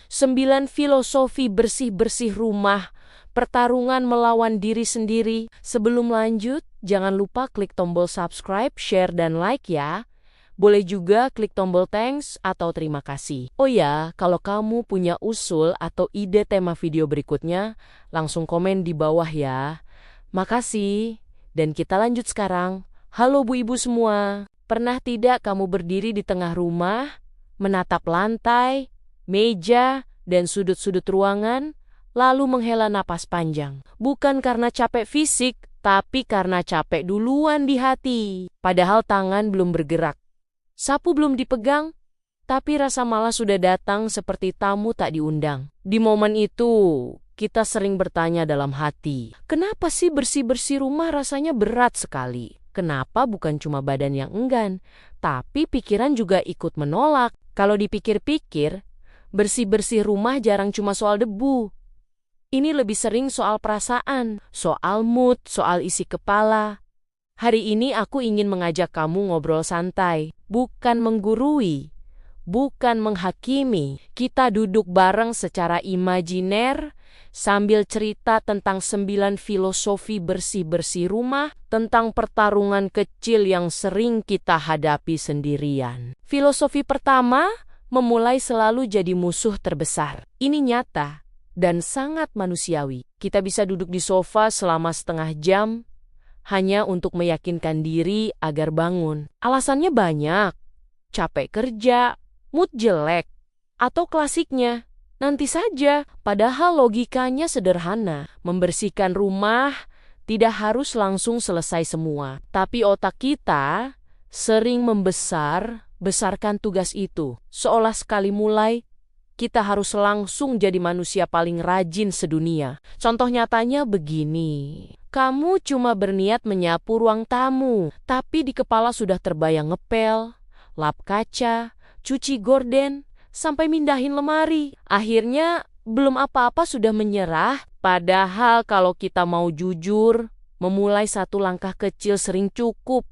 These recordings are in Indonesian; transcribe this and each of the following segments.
9 filosofi bersih-bersih rumah, pertarungan melawan diri sendiri. Sebelum lanjut, jangan lupa klik tombol subscribe, share, dan like ya. Boleh juga klik tombol thanks atau terima kasih. Oh ya, kalau kamu punya usul atau ide tema video berikutnya, langsung komen di bawah ya. Makasih. Dan kita lanjut sekarang. Halo Bu Ibu semua. Pernah tidak kamu berdiri di tengah rumah, menatap lantai, meja, dan sudut-sudut ruangan, lalu menghela napas panjang? Bukan karena capek fisik, tapi karena capek duluan di hati. Padahal tangan belum bergerak, sapu belum dipegang, tapi rasa malas sudah datang seperti tamu tak diundang. Di momen itu, kita sering bertanya dalam hati, kenapa sih bersih-bersih rumah rasanya berat sekali? Kenapa bukan cuma badan yang enggan, tapi pikiran juga ikut menolak? Kalau dipikir-pikir, bersih-bersih rumah jarang cuma soal debu. Ini lebih sering soal perasaan, soal mood, soal isi kepala. Hari ini aku ingin mengajak kamu ngobrol santai, bukan menggurui, bukan menghakimi. Kita duduk bareng secara imajiner, sambil cerita tentang 9 filosofi bersih-bersih rumah, tentang pertarungan kecil yang sering kita hadapi sendirian. Filosofi pertama, memulai selalu jadi musuh terbesar. Ini nyata dan sangat manusiawi. Kita bisa duduk di sofa selama setengah jam, hanya untuk meyakinkan diri agar bangun. Alasannya banyak, capek kerja, mood jelek, atau klasiknya, nanti saja. Padahal logikanya sederhana. Membersihkan rumah tidak harus langsung selesai semua. Tapi otak kita sering membesarkan tugas itu. Seolah sekali mulai, kita harus langsung jadi manusia paling rajin sedunia. Contoh nyatanya begini. Kamu cuma berniat menyapu ruang tamu, tapi di kepala sudah terbayang ngepel, lap kaca, cuci gorden, sampai mindahin lemari. Akhirnya belum apa-apa sudah menyerah. Padahal kalau kita mau jujur, memulai satu langkah kecil sering cukup.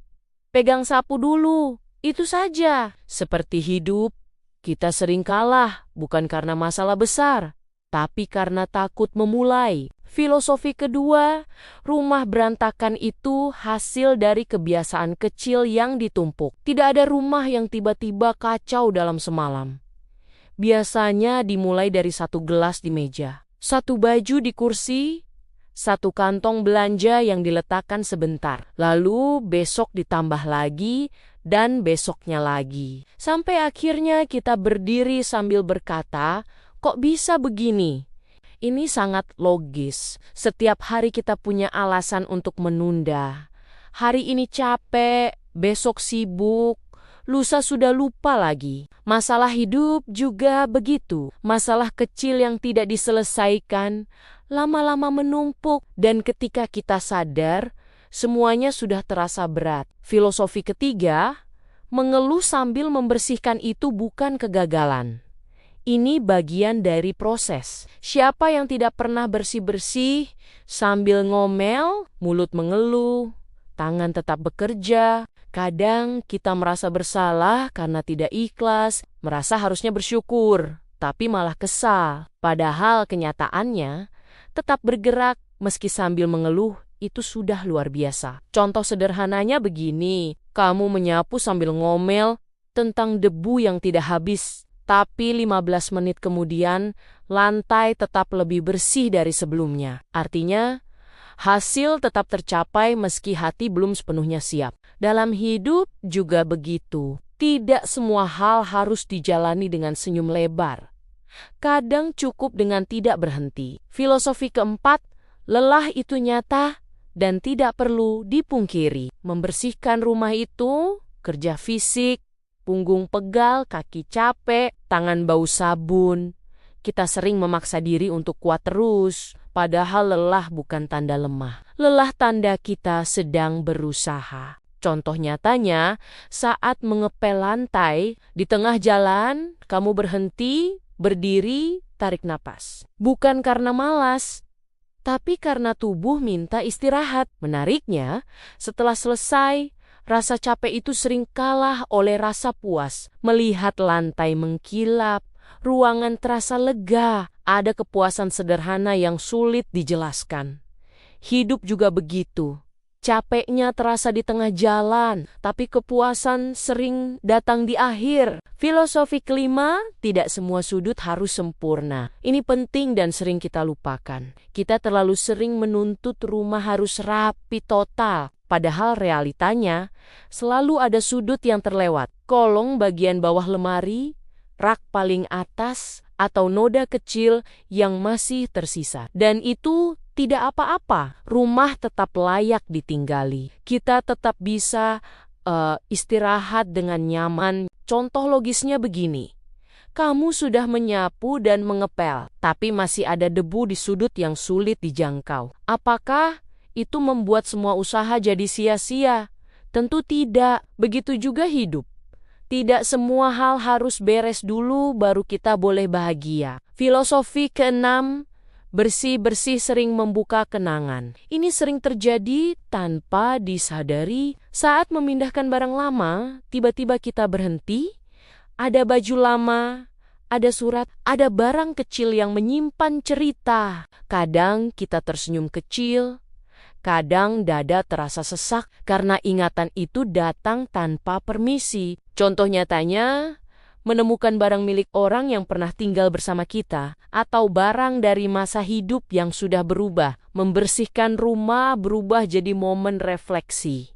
Pegang sapu dulu, itu saja. Seperti hidup, kita sering kalah bukan karena masalah besar, tapi karena takut memulai. Filosofi kedua, rumah berantakan itu hasil dari kebiasaan kecil yang ditumpuk. Tidak ada rumah yang tiba-tiba kacau dalam semalam. Biasanya dimulai dari satu gelas di meja, satu baju di kursi, satu kantong belanja yang diletakkan sebentar. Lalu besok ditambah lagi dan besoknya lagi. Sampai akhirnya kita berdiri sambil berkata, kok bisa begini? Ini sangat logis. Setiap hari kita punya alasan untuk menunda. Hari ini capek, besok sibuk, lusa sudah lupa lagi. Masalah hidup juga begitu. Masalah kecil yang tidak diselesaikan, lama-lama menumpuk. Dan ketika kita sadar, semuanya sudah terasa berat. Filosofi ketiga, mengeluh sambil membersihkan itu bukan kegagalan. Ini bagian dari proses. Siapa yang tidak pernah bersih-bersih sambil ngomel, mulut mengeluh, tangan tetap bekerja? Kadang kita merasa bersalah karena tidak ikhlas, merasa harusnya bersyukur, tapi malah kesal. Padahal kenyataannya, tetap bergerak meski sambil mengeluh itu sudah luar biasa. Contoh sederhananya begini, kamu menyapu sambil ngomel tentang debu yang tidak habis. Tapi 15 menit kemudian, lantai tetap lebih bersih dari sebelumnya. Artinya, hasil tetap tercapai meski hati belum sepenuhnya siap. Dalam hidup juga begitu. Tidak semua hal harus dijalani dengan senyum lebar. Kadang cukup dengan tidak berhenti. Filosofi keempat, lelah itu nyata dan tidak perlu dipungkiri. Membersihkan rumah itu kerja fisik, punggung pegal, kaki capek, tangan bau sabun. Kita sering memaksa diri untuk kuat terus, padahal lelah bukan tanda lemah. Lelah tanda kita sedang berusaha. Contoh nyatanya, saat mengepel lantai, di tengah jalan, kamu berhenti, berdiri, tarik napas. Bukan karena malas, tapi karena tubuh minta istirahat. Menariknya, setelah selesai, rasa capek itu sering kalah oleh rasa puas. Melihat lantai mengkilap, ruangan terasa lega, ada kepuasan sederhana yang sulit dijelaskan. Hidup juga begitu. Capeknya terasa di tengah jalan, tapi kepuasan sering datang di akhir. Filosofi kelima, tidak semua sudut harus sempurna. Ini penting dan sering kita lupakan. Kita terlalu sering menuntut rumah harus rapi total. Padahal realitanya, selalu ada sudut yang terlewat. Kolong bagian bawah lemari, rak paling atas, atau noda kecil yang masih tersisa. Dan itu tidak apa-apa, rumah tetap layak ditinggali. Kita tetap bisa istirahat dengan nyaman. Contoh logisnya begini. Kamu sudah menyapu dan mengepel, tapi masih ada debu di sudut yang sulit dijangkau. Apakah itu membuat semua usaha jadi sia-sia? Tentu tidak. Begitu juga hidup. Tidak semua hal harus beres dulu baru kita boleh bahagia. Filosofi keenam, bersih-bersih sering membuka kenangan. Ini sering terjadi tanpa disadari. Saat memindahkan barang lama, tiba-tiba kita berhenti. Ada baju lama, ada surat, ada barang kecil yang menyimpan cerita. Kadang kita tersenyum kecil, kadang dada terasa sesak karena ingatan itu datang tanpa permisi. Contoh nyatanya, menemukan barang milik orang yang pernah tinggal bersama kita, atau barang dari masa hidup yang sudah berubah. Membersihkan rumah berubah jadi momen refleksi.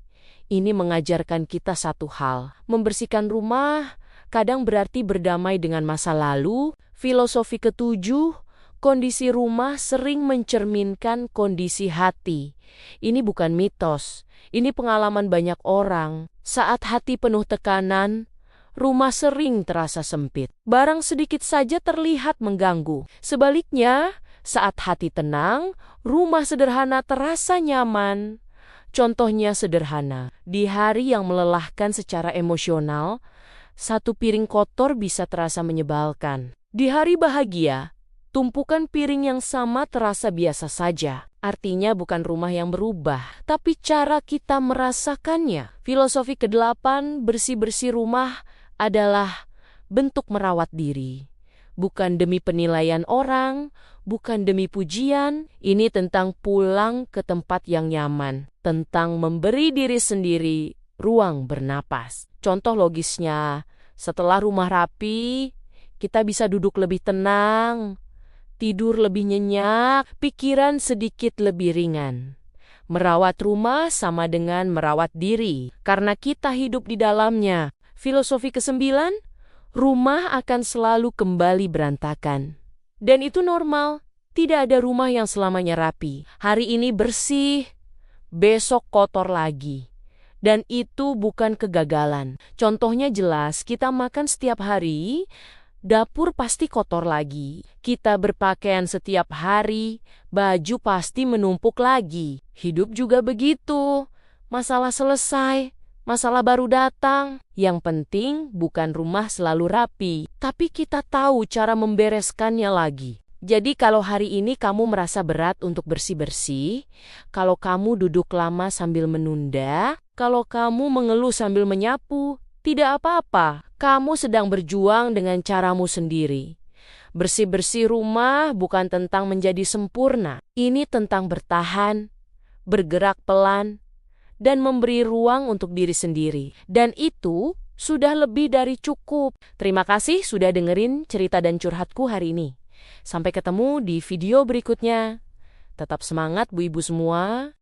Ini mengajarkan kita satu hal. Membersihkan rumah kadang berarti berdamai dengan masa lalu. Filosofi ketujuh, kondisi rumah sering mencerminkan kondisi hati. Ini bukan mitos, ini pengalaman banyak orang. Saat hati penuh tekanan, rumah sering terasa sempit. Barang sedikit saja terlihat mengganggu. Sebaliknya, saat hati tenang, rumah sederhana terasa nyaman. Contohnya sederhana, di hari yang melelahkan secara emosional, satu piring kotor bisa terasa menyebalkan. Di hari bahagia, tumpukan piring yang sama terasa biasa saja. Artinya bukan rumah yang berubah, tapi cara kita merasakannya. Filosofi kedelapan, bersih-bersih rumah adalah bentuk merawat diri. Bukan demi penilaian orang, bukan demi pujian. Ini tentang pulang ke tempat yang nyaman, tentang memberi diri sendiri ruang bernapas. Contoh logisnya, setelah rumah rapi, kita bisa duduk lebih tenang, tidur lebih nyenyak, pikiran sedikit lebih ringan. Merawat rumah sama dengan merawat diri, karena kita hidup di dalamnya. Filosofi kesembilan, rumah akan selalu kembali berantakan. Dan itu normal, tidak ada rumah yang selamanya rapi. Hari ini bersih, besok kotor lagi. Dan itu bukan kegagalan. Contohnya jelas, kita makan setiap hari, dapur pasti kotor lagi. Kita berpakaian setiap hari, baju pasti menumpuk lagi. Hidup juga begitu. Masalah selesai, masalah baru datang. Yang penting bukan rumah selalu rapi, tapi kita tahu cara membereskannya lagi. Jadi kalau hari ini kamu merasa berat untuk bersih-bersih, kalau kamu duduk lama sambil menunda, kalau kamu mengeluh sambil menyapu, tidak apa-apa. Kamu sedang berjuang dengan caramu sendiri. Bersih-bersih rumah bukan tentang menjadi sempurna. Ini tentang bertahan, bergerak pelan, dan memberi ruang untuk diri sendiri. Dan itu sudah lebih dari cukup. Terima kasih sudah dengerin cerita dan curhatku hari ini. Sampai ketemu di video berikutnya. Tetap semangat Bu Ibu semua.